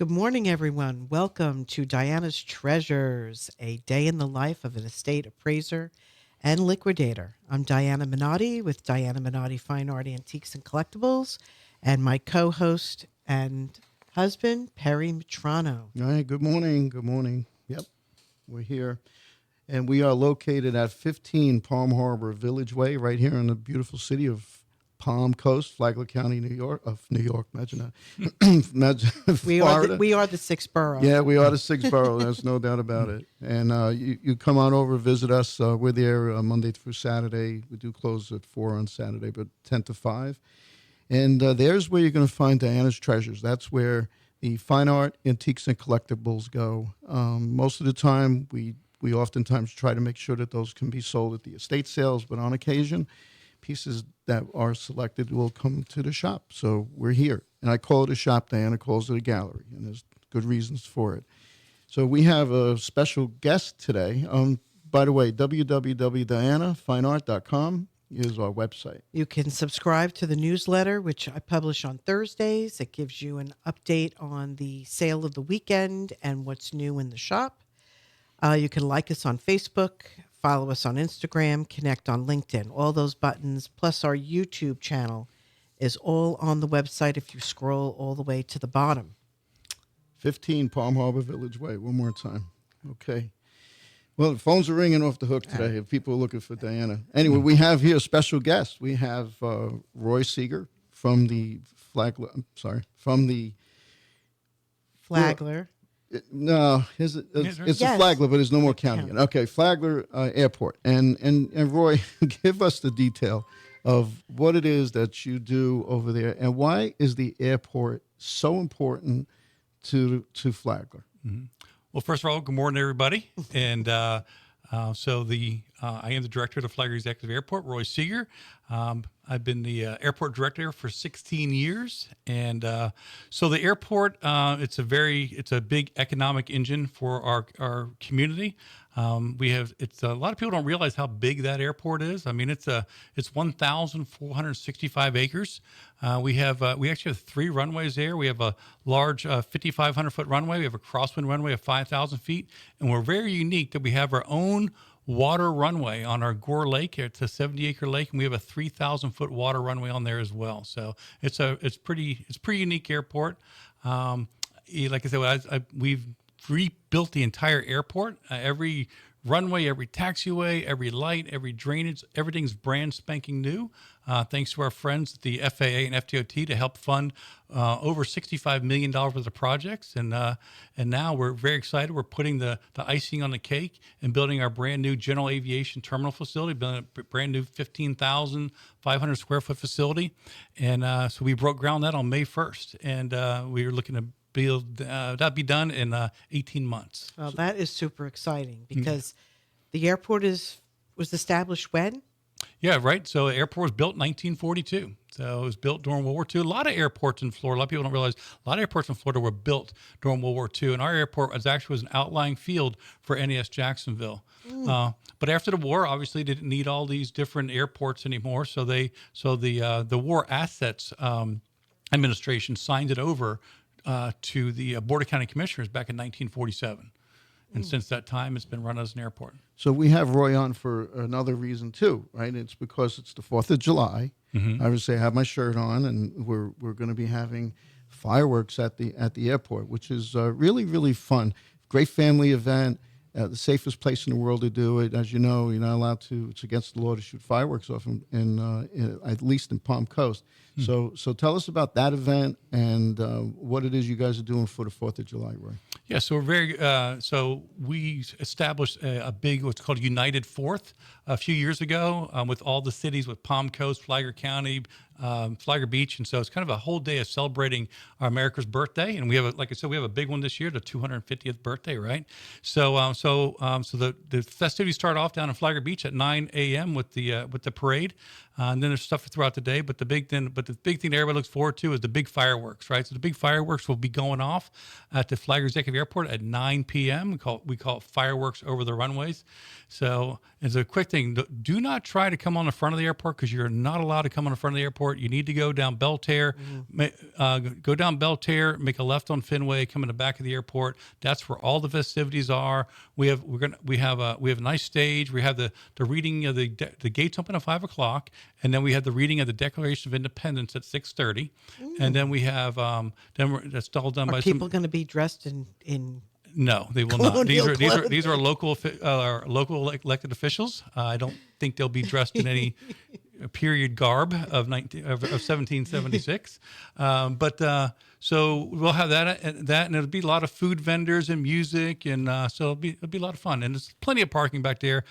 Good morning, everyone. Welcome to Diana's Treasures, a day in the life of an estate appraiser and liquidator. I'm Diana Minotti with Diana Minotti Fine Art Antiques and Collectibles, and my co-host and husband, Perry Mitrano. All right, good morning. Good morning. Yep, we're here. And we are located at 15 Palm Harbor Village Way, right here in the beautiful city of Palm Coast, Flagler County, New York, imagine that. Imagine Florida. We are the sixth borough. Yeah, we are the sixth borough. There's no doubt about it. And you come on over, visit us. We're there Monday through Saturday. We do close at 4 on Saturday, but 10 to 5. And there's where you're going to find Diana's Treasures. That's where the fine art, antiques, and collectibles go. Most of the time, we oftentimes try to make sure that those can be sold at the estate sales, but on occasion, pieces that are selected will come to the shop. So we're here. And I call it a shop, Diana calls it a gallery, and there's good reasons for it. So we have a special guest today. By the way, www.dianafineart.com is our website. You can subscribe to the newsletter, which I publish on Thursdays. It gives you an update on the sale of the weekend and what's new in the shop. You can like us on Facebook, follow us on Instagram, connect on LinkedIn. All those buttons, plus our YouTube channel, is all on the website if you scroll all the way to the bottom. 15 Palm Harbor Village Way. One more time. Okay. Well, the phones are ringing off the hook today if people are looking for Diana. Anyway, we have here a special guest. We have Roy Seeger from the Flagler. Flagler. No, it's a Flagler, but there's no more counting it. Okay, Flagler Airport. And Roy, give us the detail of what it is that you do over there, and why is the airport so important to Flagler? Mm-hmm. Well, first of all, good morning, everybody. And I am the director of the Flagler Executive Airport, Roy Seeger. I've been the airport director for 16 years. And so the airport, it's a big economic engine for our community. A lot of people don't realize how big that airport is. I mean, it's 1,465 acres. We actually have 3 runways there. We have a large 5,500 foot runway. We have a crosswind runway of 5,000 feet. And we're very unique that we have our own water runway on our Gore Lake. It's a 70-acre lake, and we have a 3,000-foot water runway on there as well. So it's pretty unique airport. Like I said, we've rebuilt the entire airport. Every runway, every taxiway, every light, every drainage, everything's brand spanking new. Thanks to our friends at the FAA and FDOT to help fund over $65 million worth of projects. And now we're very excited. We're putting the icing on the cake and building our brand new general aviation terminal facility, building a brand new 15,500 square foot facility. And so we broke ground that on May 1st. And we are looking to build that'll be done in 18 months. Well, that is super exciting because the airport was established when? Yeah, right. So the airport was built in 1942. So it was built during World War II. A lot of airports in Florida, a lot of people don't realize, a lot of airports in Florida were built during World War II. And our airport was an outlying field for NAS Jacksonville. But after the war, obviously, they didn't need all these different airports anymore. So the War Assets Administration signed it over to the Board of County Commissioners back in 1947. And since that time, it's been run as an airport. So we have Roy on for another reason too, right? It's because it's the 4th of July. Mm-hmm. I would say I have my shirt on, and we're going to be having fireworks at the airport, which is really, really fun. Great family event. The safest place in the world to do it. As you know, you're not allowed to. It's against the law to shoot fireworks off in at least in Palm Coast. So tell us about that event and what it is you guys are doing for the 4th of July, Roy. Yeah, so we're very. So we established a big what's called United Fourth a few years ago with all the cities, with Palm Coast, Flagler County, Flagler Beach, and so it's kind of a whole day of celebrating our America's birthday. And we have, like I said, we have a big one this year, the 250th birthday, right? So the festivities start off down in Flagler Beach at 9 a.m. with the parade, and then there's stuff throughout the day. But the big thing that everybody looks forward to is the big fireworks, right? So the big fireworks will be going off at the Flagler Executive Airport at 9 p.m. We call it fireworks over the runways. So as a quick thing. thing. Do not try to come on the front of the airport because you're not allowed to come on the front of the airport. You need to go down Belterre, go down Belterre, make a left on Fenway, come in the back of the airport. That's where all the festivities are. We have a nice stage. We have the reading of the gates open at 5:00, and then we have the reading of the Declaration of Independence at 6:30, and then we have that's all done by people going to be dressed in No, they will not. colonial These are local elected officials. I don't think they'll be dressed in any period garb of 1776. So we'll have that, and it'll be a lot of food vendors and music, and so it'll be a lot of fun. And there's plenty of parking back there.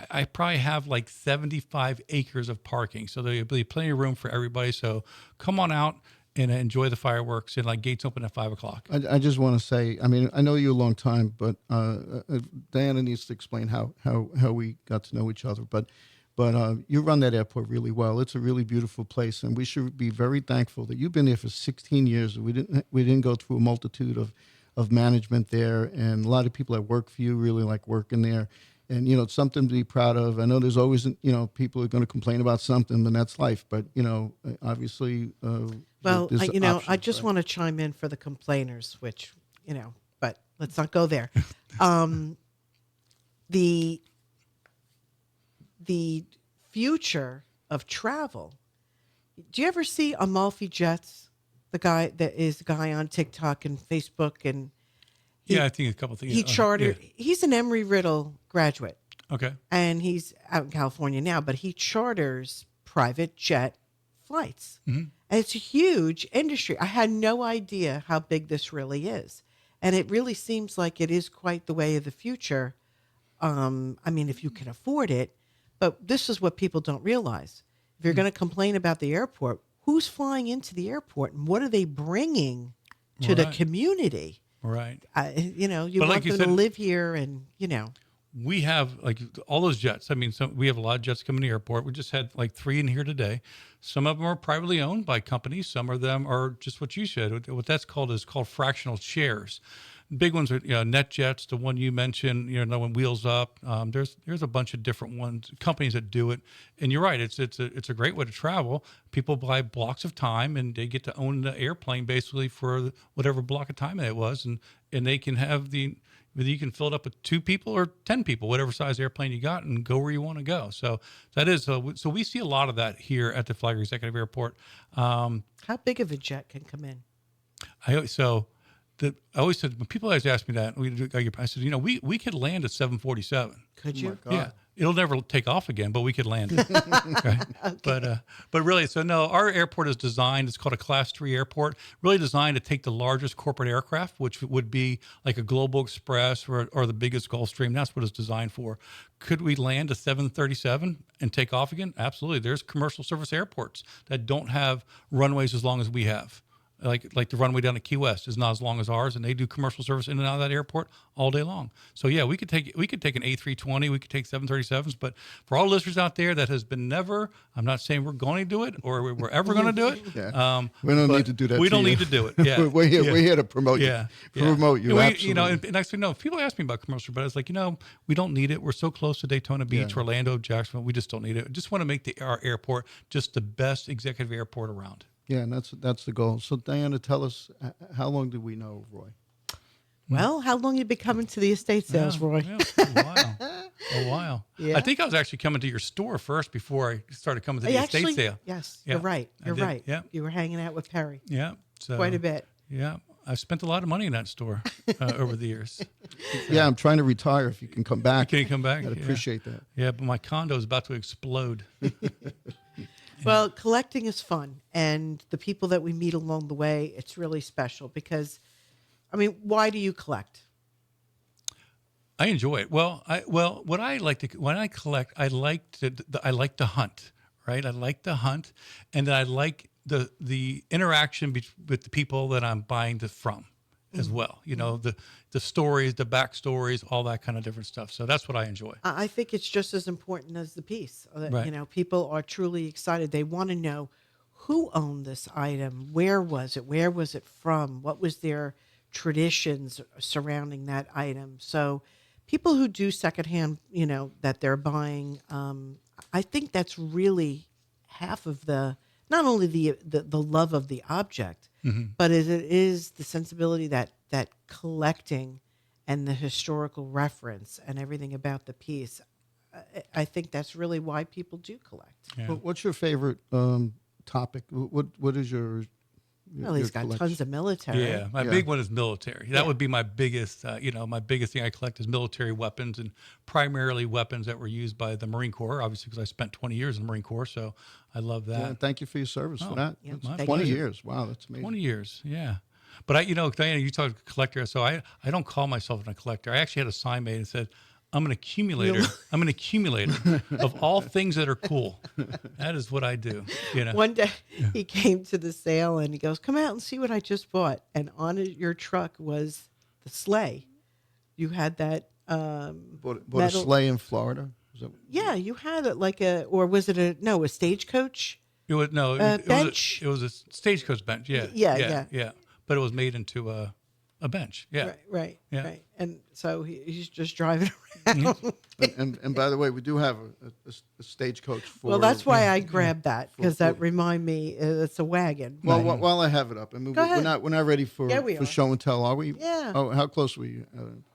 I probably have like 75 acres of parking, so there'll be plenty of room for everybody. So come on out and enjoy the fireworks, and like gates open at 5:00. I just want to say, I mean, I know you a long time, but Diana needs to explain how we got to know each other. But you run that airport really well. It's a really beautiful place, and we should be very thankful that you've been there for 16 years. We didn't go through a multitude of management there, and a lot of people that work for you really like working there. And, you know, it's something to be proud of. I know there's always, you know, people are going to complain about something, and that's life. But, you know, obviously, Well, there's I just right? want to chime in for the complainers, which, you know, but let's not go there. The future of travel. Do you ever see Amalfi Jets? The guy on TikTok and Facebook, and I think a couple things. he chartered. Yeah. He's an Embry-Riddle graduate, Okay. and he's out in California now. But he charters private jet flights. Mm-hmm. And it's a huge industry. I had no idea how big this really is. And it really seems like it is quite the way of the future. I mean, if you can afford it. But this is what people don't realize. If you're going to complain about the airport, who's flying into the airport and what are they bringing to the community? Right. You know, you But want like you them to said- live here and, you know. We have like all those jets. I mean, we have a lot of jets coming to the airport. We just had like 3 in here today. Some of them are privately owned by companies. Some of them are just what you said. What that's called is called fractional shares. Big ones are NetJets, the one you mentioned. You know, when Wheels Up. There's a bunch of different companies that do it. And you're right. It's a great way to travel. People buy blocks of time, and they get to own the airplane basically for whatever block of time it was, and they can have whether you can fill it up with 2 people or 10 people, whatever size airplane you got, and go where you want to go. So that is so we see a lot of that here at the Flagler Executive Airport. How big of a jet can come in? I always said when people always ask me that, I said, you know, we could land at 747. Could you? God. Yeah. It'll never take off again, but we could land it. Right? Okay. But really, so no, our airport is designed, it's called a Class 3 airport, really designed to take the largest corporate aircraft, which would be like a Global Express or the biggest Gulfstream. That's what it's designed for. Could we land a 737 and take off again? Absolutely. There's commercial service airports that don't have runways as long as we have. Like the runway down at Key West is not as long as ours, and they do commercial service in and out of that airport all day long. So yeah, we could take an A320, we could take 737s, but for all listeners out there that has been never, I'm not saying we're going to do it or we're ever going to do it. Yeah. We don't need to do that. We don't need to do it. Yeah, we're here to promote you. Yeah, Promote you. And Absolutely. you know, and actually, no. People ask me about commercial, but I was like, you know, we don't need it. We're so close to Daytona Beach, Orlando, Jacksonville. We just don't need it. Just want to make our airport just the best executive airport around. Yeah, and that's the goal. So, Diana, tell us, how long do we know Roy? Well, how long you been coming to the estate sales, Roy? Yeah, a while. Yeah. I think I was actually coming to your store first before I started coming to the estate sale. Yes, Yeah, you're right. I You're did. right. Yeah. You were hanging out with Perry Yeah, so quite a bit. Yeah, I spent a lot of money in that store over the years. Yeah, I'm trying to retire. If you can come back, Can you come back? I'd appreciate that. Yeah, but my condo is about to explode. Well, collecting is fun, and the people that we meet along the way, it's really special because, I mean, why do you collect? I enjoy it. What I like to when I collect, I like to hunt. Right, I like to hunt, and I like the interaction with the people that I'm buying from as well. You know, the stories, the backstories, all that kind of different stuff. So that's what I enjoy. I think it's just as important as the piece. Right. You know, people are truly excited. They want to know who owned this item, where was it from, what was their traditions surrounding that item. So people who do secondhand, that they're buying, I think that's really half of the, not only the love of the object, but it is the sensibility that collecting and the historical reference and everything about the piece. I think that's really why people do collect. Yeah. What's your favorite topic? What is your Well, he's got collection? tons of military. Yeah, my Yeah. big one is military. That Yeah. would be my biggest, my biggest thing I collect is military weapons, and primarily weapons that were used by the Marine Corps, obviously, because I spent 20 years in the Marine Corps, so I love that. Yeah, thank you for your service for Oh, that. yeah, That's thank 20 you. years. Wow, that's amazing. 20 years, yeah. But Diana, you talked collector, so I don't call myself a collector. I actually had a sign made and said, I'm an accumulator. I'm an accumulator of all things that are cool. That is what I do. One day he came to the sale and he goes, "Come out and see what I just bought." And on your truck was the sleigh. You had that. Bought a metal- sleigh in Florida. Is that, Yeah, you had it like or was it a stagecoach? It was no, bench? it was a stagecoach bench. Yeah, Yeah. But it was made into a bench. Yeah, Right. Yeah. Right. And so he's just driving around. and by the way, we do have a stagecoach for. Well, that's why I grabbed that, because For- that remind me it's a wagon. Well, But- while I have it up, I mean, Go we're ahead. not ready for Yeah, we for are. show and tell, are we? Yeah. Oh, how close were you?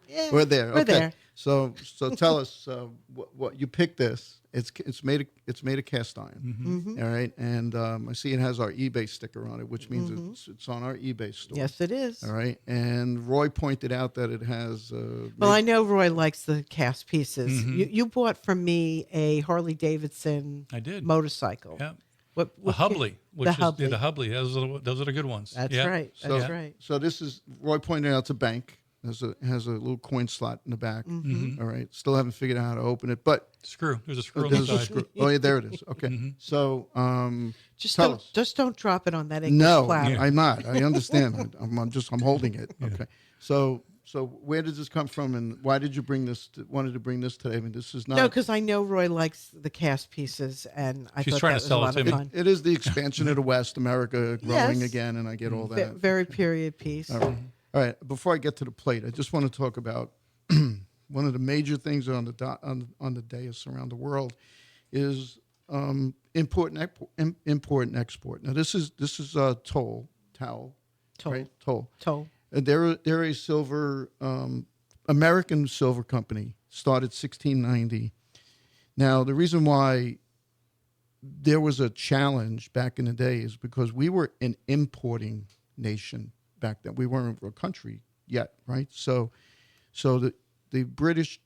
Yeah, We're there. we're Okay. there. So tell us what you picked. This it's made of cast iron. Mm-hmm. All right, and I see it has our eBay sticker on it, which means it's on our eBay store. Yes, it is. All right, and Roy pointed out that it has. Well, I know Roy likes the cast pieces. You bought from me a Harley Davidson I did. motorcycle. Yeah. What A Hubley, which the is Hubley. the Hubley. Those are the good ones. That's Yeah. right. So, That's right. So this is Roy pointed out it's a bank. Has a little coin slot in the back. Mm-hmm. All right, still haven't figured out how to open it, but Screw. There's a screw on there's the a side. screw. Oh yeah, there it is. Okay, so tell us. Just don't drop it on that English No, platter. I'm not. I understand. I'm holding it. Okay. So where does this come from, and why did you wanted to bring this today? I mean, this is not. No, because I know Roy likes the cast pieces, and I She's thought trying that to was sell a it lot to of me. fun. It is the expansion of the West, America growing Yes. again, and I get all that. Very period piece. All right. Before I get to the plate, I just want to talk about one of the major things on the dais around the world is import and export. Now this is toll, right? Toll. Toll. They're a silver American silver company, started 1690. Now the reason why there was a challenge back in the day is because we were an importing nation back then. We weren't a country yet, right? So the British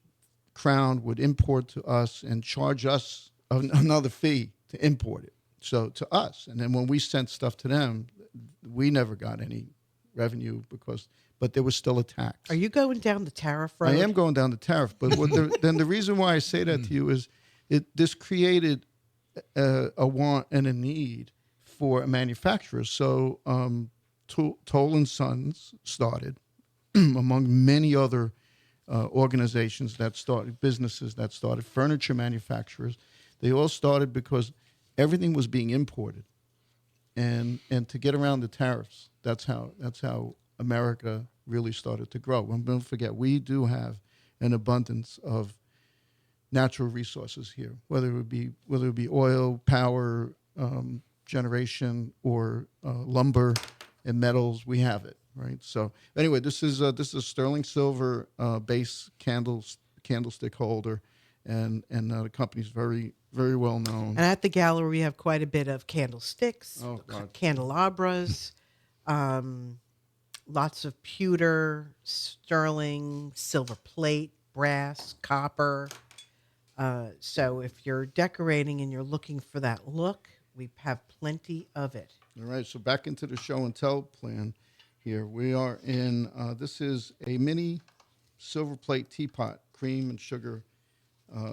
Crown would import to us and charge us another fee to import it. So to us, and then when we sent stuff to them, we never got any revenue but there was still a tax. Are you going down the tariff road? I am going down the tariff, but then the reason why I say that to you is this created a want and a need for a manufacturer. So Toll and Sons started, among many other organizations that started, businesses that started, furniture manufacturers. They all started because everything was being imported, and to get around the tariffs, that's how America really started to grow. And don't forget, we do have an abundance of natural resources here, whether it be oil, power, generation, or lumber and metals. We have it, right? So anyway, this is a sterling silver base candlestick holder, and the company's very, very well known. And at the gallery, we have quite a bit of candlesticks, Oh, God. candelabras, lots of pewter, sterling, silver plate, brass, copper. So if you're decorating and you're looking for that look, we have plenty of it. All right, so back into the show and tell plan here. We are in, this is a mini silver plate teapot, cream and sugar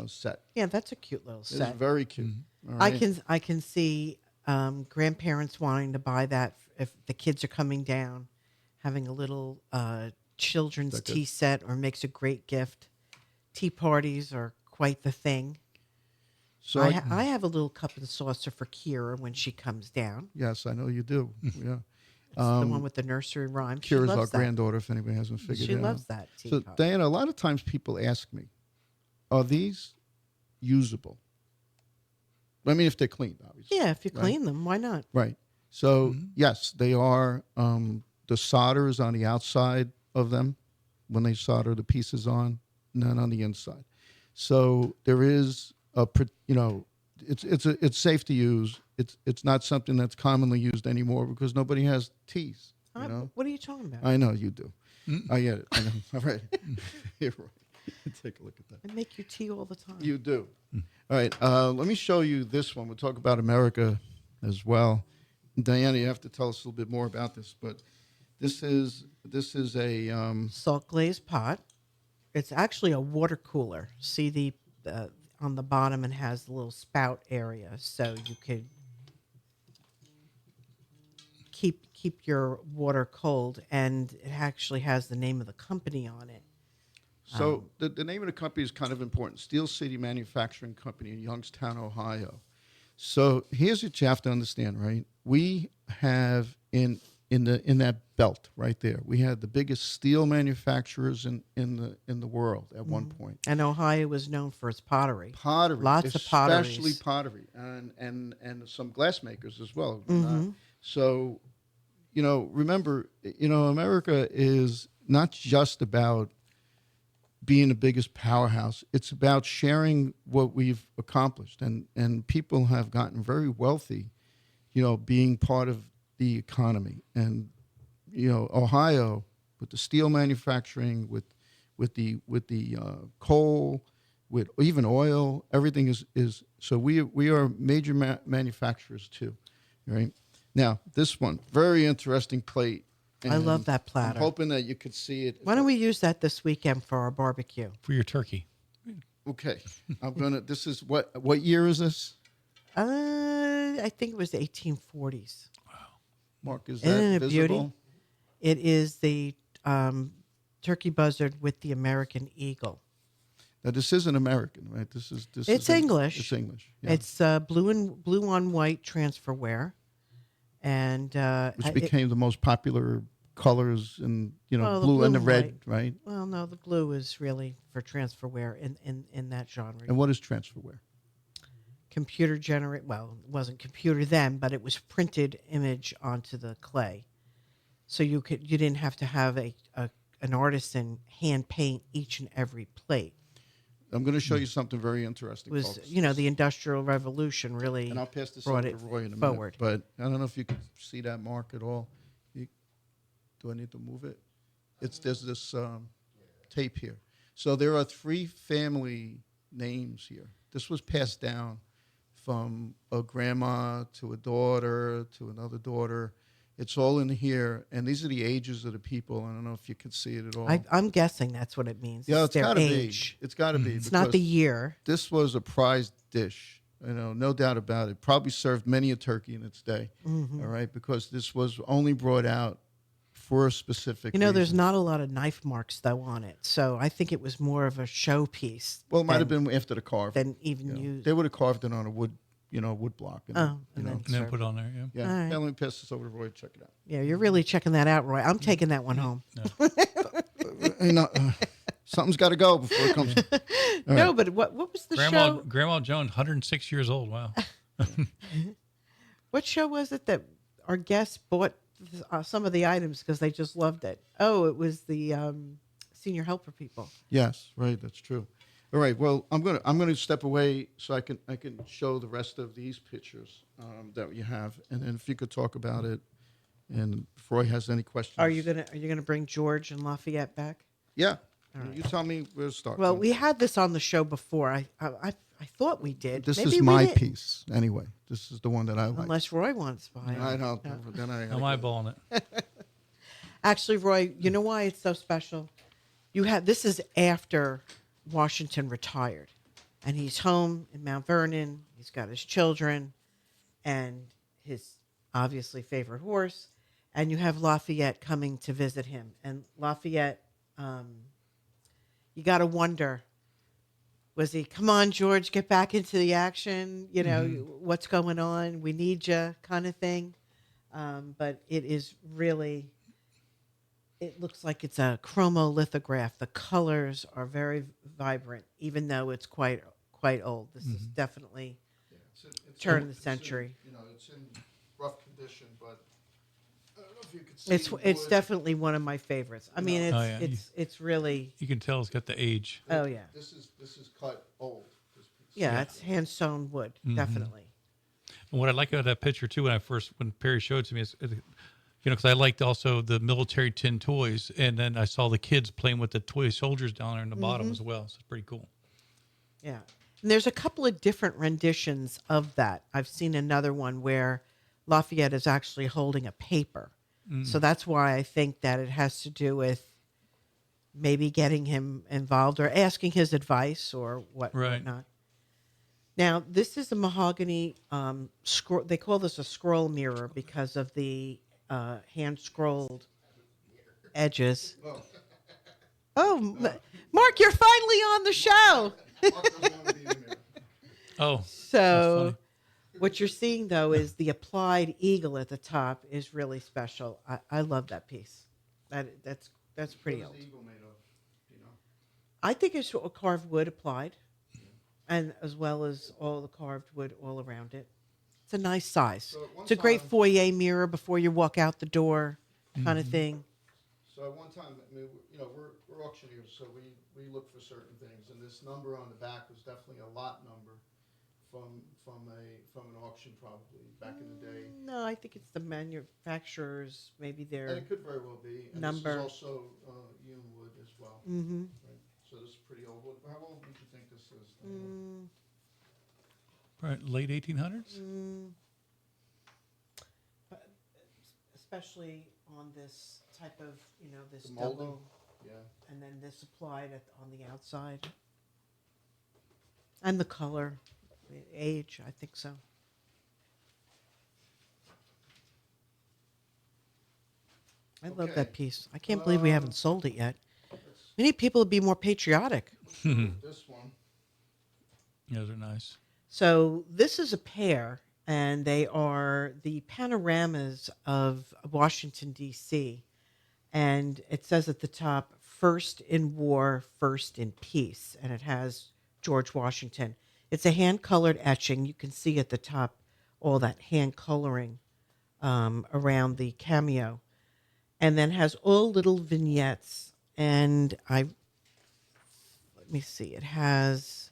set. Yeah, that's a cute little It's set. very cute. All I right. can see grandparents wanting to buy that if the kids are coming down, having a little children's That good? tea set, or makes a great gift. Tea parties are quite the thing. So I have a little cup and saucer for Kira when she comes down. yes, I know you do. Yeah. It's the one with the nursery rhyme. She Kira's our loves that. granddaughter, if anybody hasn't figured She it out. loves that So, teacup. Diana, a lot of times people ask me, are these usable? I mean, if they're clean, obviously. Yeah, if you right? clean them, why not? Right. So, yes, they are. The solder is on the outside of them when they solder the pieces on, not on the inside. So there is it's safe to use. It's not something that's commonly used anymore because nobody has teas. You know? What are you talking about? I know you do. I get it. I know. All right. You're right. Take a look at that. I make you tea all the time. You do. All right. Let me show you this one. We'll talk about America as well. Diana, you have to tell us a little bit more about this, but this is a Salt glazed pot. It's actually a water cooler. See the on the bottom, it has a little spout area, so you could keep your water cold, and it actually has the name of the company on it. So the name of the company is kind of important. Steel City Manufacturing Company in Youngstown, Ohio. So here's what you have to understand, right? We have in that belt right there, we had the biggest steel manufacturers in the world at one point. And Ohio was known for its pottery. Pottery, Lots of potteries. especially pottery, and some glass makers as well. Mm-hmm. So, remember, America is not just about being the biggest powerhouse. It's about sharing what we've accomplished, and people have gotten very wealthy, being part of the economy. And Ohio, with the steel manufacturing, with the coal, with even oil, everything is so we are major manufacturers too, right? Now this one, very interesting plate. I love that platter. I'm hoping that you could see it. Why don't we use that this weekend for our barbecue? For your turkey. Okay, I'm gonna. This is what year is this? I think it was the 1840s. Mark, is Isn't that it a beauty? visible? It is the turkey buzzard with the American eagle. Now this isn't American, right? This It's is English. It's English. Yeah. It's blue on white transferware, and Which became the most popular colors, and Well, the blue blue and the and red, white. right? well, no, the blue is really for transferware in that genre. And what is transferware? Computer generate. Well, it wasn't computer then, but it was printed image onto the clay, so you didn't have to have an artisan hand paint each and every plate. I'm going to show you something very It interesting. was folks. the Industrial Revolution really And I'll pass this brought over to it Roy in a forward. minute. But I don't know if you can see that mark at all. Do I need to move it? There's this tape here. So there are 3 family names here. This was passed down from a grandma to a daughter to another daughter. It's all in here, and these are the ages of the people. I don't know if you can see it at all. I'm guessing that's what it means. Yeah, It's it's their got to be. age. It's got to be. It's not the because year. This was a prized dish, no doubt about it. Probably served many a turkey in its day, Mm-hmm. all right, because this was only brought out for a specific reason. There's not a lot of knife marks though on it, so I think it was more of a showpiece. Well, it might have been after the carve. than even used. They would have carved it on a wood block. And, Oh, you know. And then put it on there, yeah. Yeah. All right. Yeah, let me pass this over to Roy to check it out. Yeah, you're really checking that out, Roy. I'm taking that one home. Something's got to go before it comes. No, but what was the show? Grandma Joan, 106 years old. Wow. What show was it that our guests bought some of the items because they just loved it? Oh, it was the senior helper people. Yes, right. That's true. All right. Well, I'm gonna step away so I can show the rest of these pictures that you have, and then if you could talk about it, and if Roy has any questions. Are you gonna bring George and Lafayette back? Yeah. You tell me where to start. Well, we had this on the show before. I thought we did. This Maybe is we my didn't. piece anyway. This is the one that I like. Unless Roy wants to buy it. I don't. Then I. I'm eyeballing it. Actually, Roy, you know why it's so special? This is after Washington retired, and he's home in Mount Vernon. He's got his children and his obviously favorite horse, and you have Lafayette coming to visit him. And Lafayette, you got to wonder, was he, come on, George, get back into the action? What's going on? We need you kind of thing. But it is really, it looks like it's a chromolithograph. The colors are very vibrant, even though it's quite old. This is definitely Yeah, turn of the century. it's in rough condition, but I don't know if you could see It's wood. definitely one of my favorites. I mean, Oh, yeah. it's really, You can tell it's got the age. oh yeah, This is cut old. This piece. yeah. Yeah. It's hand sewn wood, definitely. And what I like about that picture too, when Perry showed it to me, is because I liked also the military tin toys, and then I saw the kids playing with the toy soldiers down there in the bottom as well. So it's pretty cool. Yeah. And there's a couple of different renditions of that. I've seen another one where Lafayette is actually holding a paper. So that's why I think that it has to do with maybe getting him involved or asking his advice or Right. whatnot. Now, this is a mahogany scroll. They call this a scroll mirror because of the hand scrolled edges. Oh, Mark, you're finally on the show. Mark doesn't want to be in the mirror. Oh, So, what you're seeing though is the applied eagle at the top is really special. I love that piece. That's pretty What old. is the eagle made of? Do you know? I think it's a carved wood applied, and as well as all the carved wood all around it. It's a nice size. So at one It's a great time- foyer mirror before you walk out the door, kind of thing. So at one time, I mean, we're auctioneers, so we look for certain things, and this number on the back was definitely a lot number from an auction probably back in the day. No, I think it's the manufacturers, maybe And their. it could very well be. And Number. this is also hewn wood as well. Mm-hmm. Right? So this is pretty old wood. How old would you think this is? right, late 1800s. Especially on this type of, this The molding? double, Yeah. and then this applied on the outside. And the color, the age, I think so. I love Okay. that piece. I can't believe we haven't sold it yet. We need people to be more patriotic. This one. Those are nice. So this is a pair, and they are the panoramas of Washington, D.C. And it says at the top, first in war, first in peace. And it has George Washington. It's a hand-colored etching. You can see at the top all that hand coloring around the cameo. And then has all little vignettes. And let me see, it has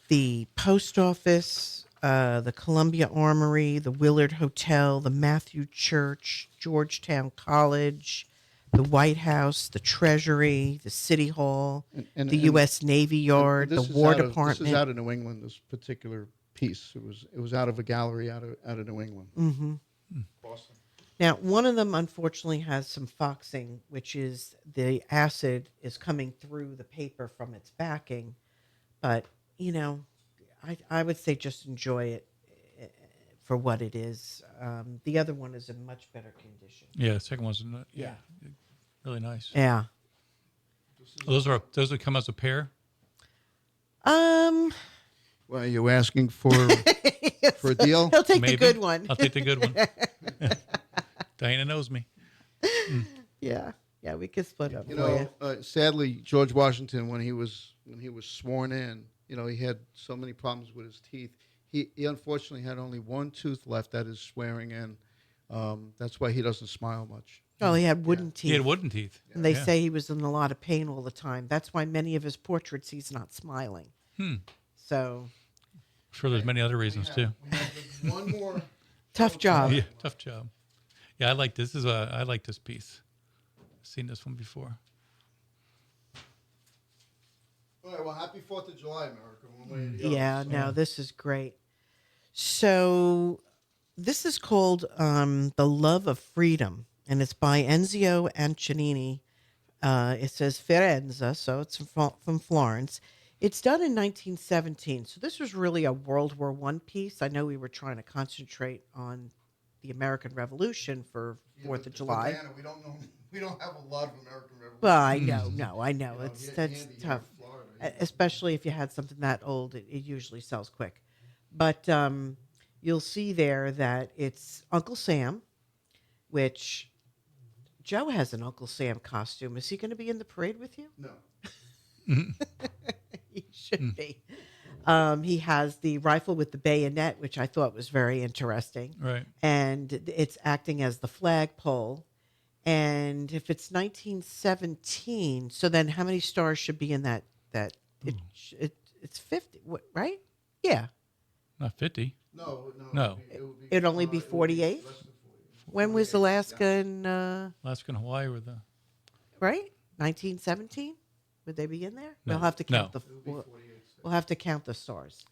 the post office, the Columbia Armory, the Willard Hotel, the Matthew Church, Georgetown College, the White House, the Treasury, the City Hall, And the U.S. Navy Yard, the This is War out of- Department. This is out of New England. This particular piece. It was out of a gallery out of New England. Mm-hmm. Boston. Now, one of them unfortunately has some foxing, which is the acid is coming through the paper from its backing. But, I would say just enjoy it for what it is. The other one is in much better condition. Yeah, the second one's really nice. Yeah. Those would come as a pair. Um, Well, are you asking for a deal? he'll take Maybe. the good one. I'll take the good one. Diana knows me. Yeah. Yeah, we could split up You for you. know, sadly, George Washington, when he was sworn in, he had so many problems with his teeth. He unfortunately had only one tooth left at his swearing in. That's why he doesn't smile much. Oh, he had wooden teeth. He had wooden teeth. And they Yeah. say he was in a lot of pain all the time. That's why many of his portraits he's not smiling. So, I'm sure there's many other reasons too. We have one more. tough job. Yeah, tough job. Yeah, I like this. I like this piece. I've seen this one before. All right. Well, happy 4th of July, America. One way or the other. Yeah, no, this is great. So, this is called The Love of Freedom, and it's by Enzio Antonini. It says Firenze, so it's from Florence. It's done in 1917, so this was really a World War I piece. I know we were trying to concentrate on the American Revolution for Yeah, 4th but- of July. But Diana, we don't know. We don't have a lot of American Revolution. Well, I know, I know. You know, It's here- that's handy here in tough. Florida, Especially if you had something that old, it usually sells quick. But you'll see there that it's Uncle Sam, which Joe has an Uncle Sam costume. Is he going to be in the parade with you? No. He should be. He has the rifle with the bayonet, which I thought was very interesting. Right. And it's acting as the flagpole. And if it's 1917, so then how many stars should be in that? It's 50, right? Yeah. Not 50. No. No. It'd only be 48. When was Alaska and Alaska and Hawaii were the. right? 1917? Would they be in there? No. We'll have to count No. we'll have to count the stars.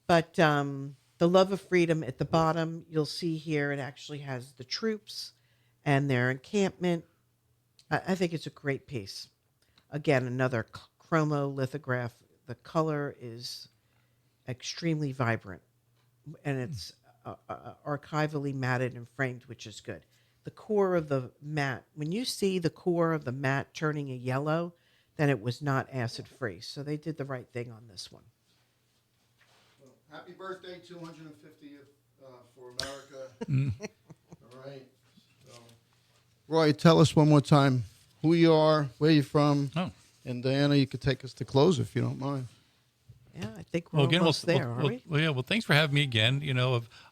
But the love of freedom at the bottom, you'll see here it actually has the troops and their encampment. I think it's a great piece. Again, another chromo lithograph. The color is extremely vibrant, and it's archivally matted and framed, which is good. The core of the mat, when you see the core of the mat turning a yellow, then it was not acid free. So they did the right thing on this one. Happy birthday, 250th for America. All right. So, Roy, tell us one more time who you are, where you're from. Oh. And Diana, you could take us to close if you don't mind. Yeah, I think we're almost there, are we? Well, thanks for having me again.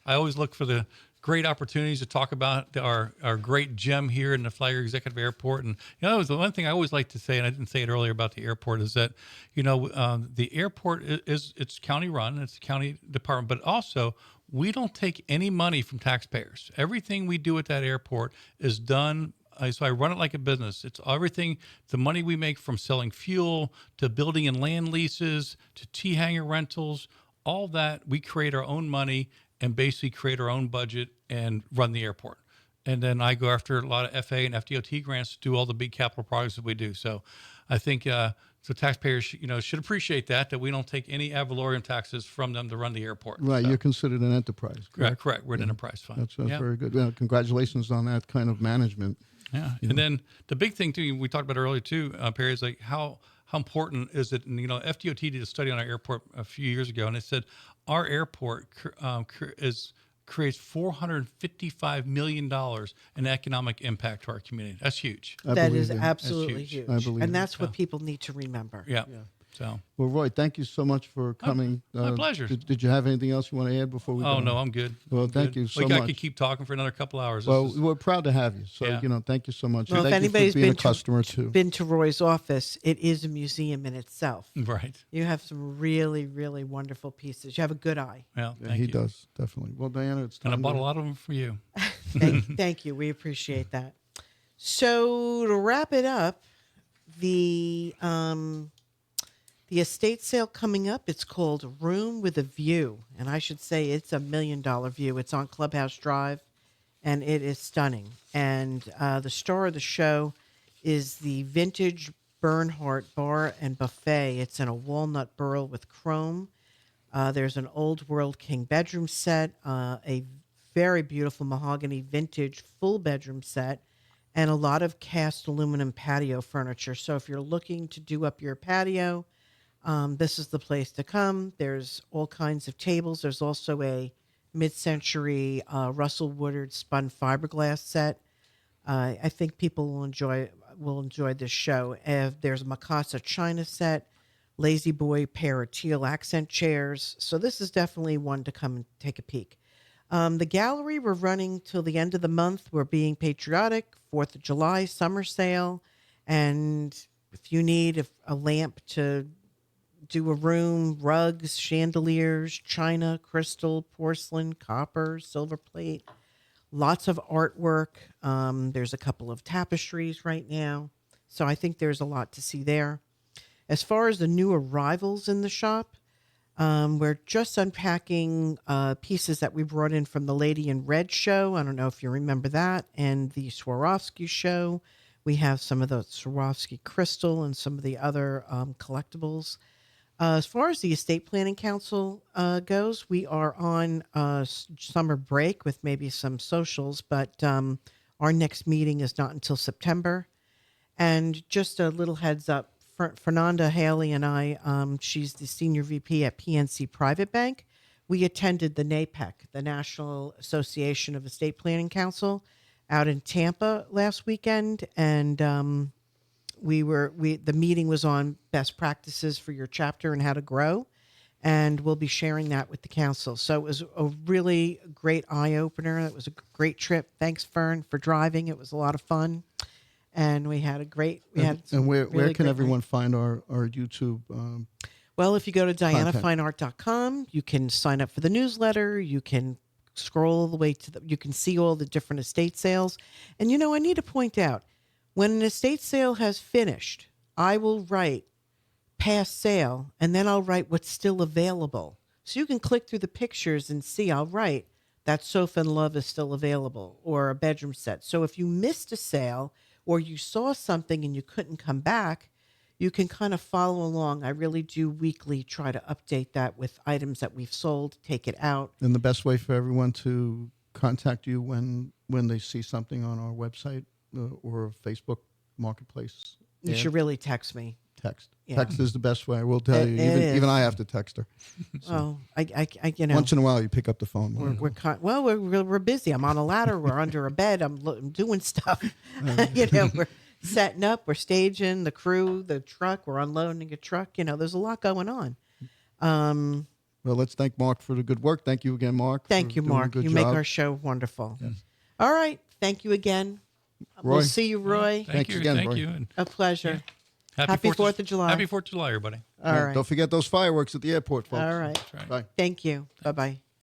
I always look for the great opportunities to talk about our great gem here in the Flagler Executive Airport. And, that was the one thing I always like to say, and I didn't say it earlier about the airport, is that, the airport it's county run, it's a county department, but also we don't take any money from taxpayers. Everything we do at that airport is done. So I run it like a business. It's everything, the money we make from selling fuel to building and land leases to T-hanger rentals, all that, we create our own money and basically create our own budget and run the airport. And then I go after a lot of FA and FDOT grants to do all the big capital projects that we do. So I think so taxpayers should appreciate that we don't take any ad valorem taxes from them to run the airport. Right, So, you're considered an enterprise, correct? correct. We're an enterprise fund. That's very good. Well, congratulations on that kind of management. Yeah, and then the big thing too, we talked about earlier too, Perry, is like how important is it? And, FDOT did a study on our airport a few years ago, and it said our airport creates $455 million in economic impact to our community. That's huge. That is you. absolutely That's huge. huge. I believe And it. that's what people need to remember. Yeah. So. Well, Roy, thank you so much for coming. My pleasure. Did you have anything else you want to add before we go? Oh, no, I'm good. Well, I'm thank good. you so I much. could keep talking for another couple hours. Well, we're proud to have you. So, Yeah. thank you so much. Well, if Thank you anybody's for being been a customer, too. been to Roy's office, it is a museum in itself. Right. You have some really, really wonderful pieces. You have a good eye. Well, Yeah, thank he you. does, definitely. Well, Diana, it's time. And I bought to- a lot of them for you. Thank you. We appreciate that. So to wrap it up, the estate sale coming up, it's called Room with a View. And I should say it's $1 million view. It's on Clubhouse Drive, and it is stunning. And the star of the show is the vintage Bernhardt Bar and Buffet. It's in a walnut burl with chrome. There's an old world king bedroom set, a very beautiful mahogany vintage full bedroom set, and a lot of cast aluminum patio furniture. So if you're looking to do up your patio, this is the place to come. There's all kinds of tables. There's also a mid-century Russell Woodard spun fiberglass set. I think people will enjoy this show. There's a Mikasa china set, Lazy Boy pair of teal accent chairs. So this is definitely one to come and take a peek. The gallery, we're running till the end of the month. We're being patriotic, 4th of July, summer sale. And if you need a lamp to do a room, rugs, chandeliers, china, crystal, porcelain, copper, silver plate, lots of artwork. There's a couple of tapestries right now. So I think there's a lot to see there. As far as the new arrivals in the shop, we're just unpacking pieces that we brought in from the Lady in Red show. I don't know if you remember that. And the Swarovski show. We have some of the Swarovski crystal and some of the other collectibles. As far as the Estate Planning Council goes, we are on summer break with maybe some socials, but our next meeting is not until September. And just a little heads up, Fernanda Haley and I, she's the senior VP at PNC Private Bank. we attended the NAPEC, the National Association of Estate Planning Council, out in Tampa last weekend, and the meeting was on best practices for your chapter and how to grow, and we'll be sharing that with the council. So it was a really great eye opener. It was a great trip. Thanks, Fern, for driving. It was a lot of fun, and we had And where really can great everyone night. find our YouTube? Well, if you go to Content. dianafineart.com, you can sign up for the newsletter. You can scroll all the way you can see all the different estate sales. And I need to point out, when an estate sale has finished, I will write past sale, and then I'll write what's still available. So you can click through the pictures and see, I'll write that sofa and love is still available, or a bedroom set. So if you missed a sale or you saw something and you couldn't come back, you can kind of follow along. I really do weekly try to update that with items that we've sold, take it out. And the best way for everyone to contact you when they see something on our website or Facebook Marketplace. You should really text me. Text. Yeah. Text is the best way. I will tell you. It Even is. I have to text her. Oh, I Once in a while, you pick up the phone. we're busy. I'm on a ladder. We're under a bed. I'm doing stuff. We're setting up. We're staging the crew, the truck. We're unloading a truck. There's a lot going on. Well, let's thank Mark for the good work. Thank you again, Mark. Thank for you, doing a Mark. good You make job. our show wonderful. All right. Thank you again. Roy. We'll see you, Roy. Thank Thanks you. again, Thank Roy. you. And A pleasure. happy Happy 4th of July. Happy 4th of July, everybody. All right. Don't forget those fireworks at the airport, folks. All right. That's right. Bye. Thank you. Bye-bye.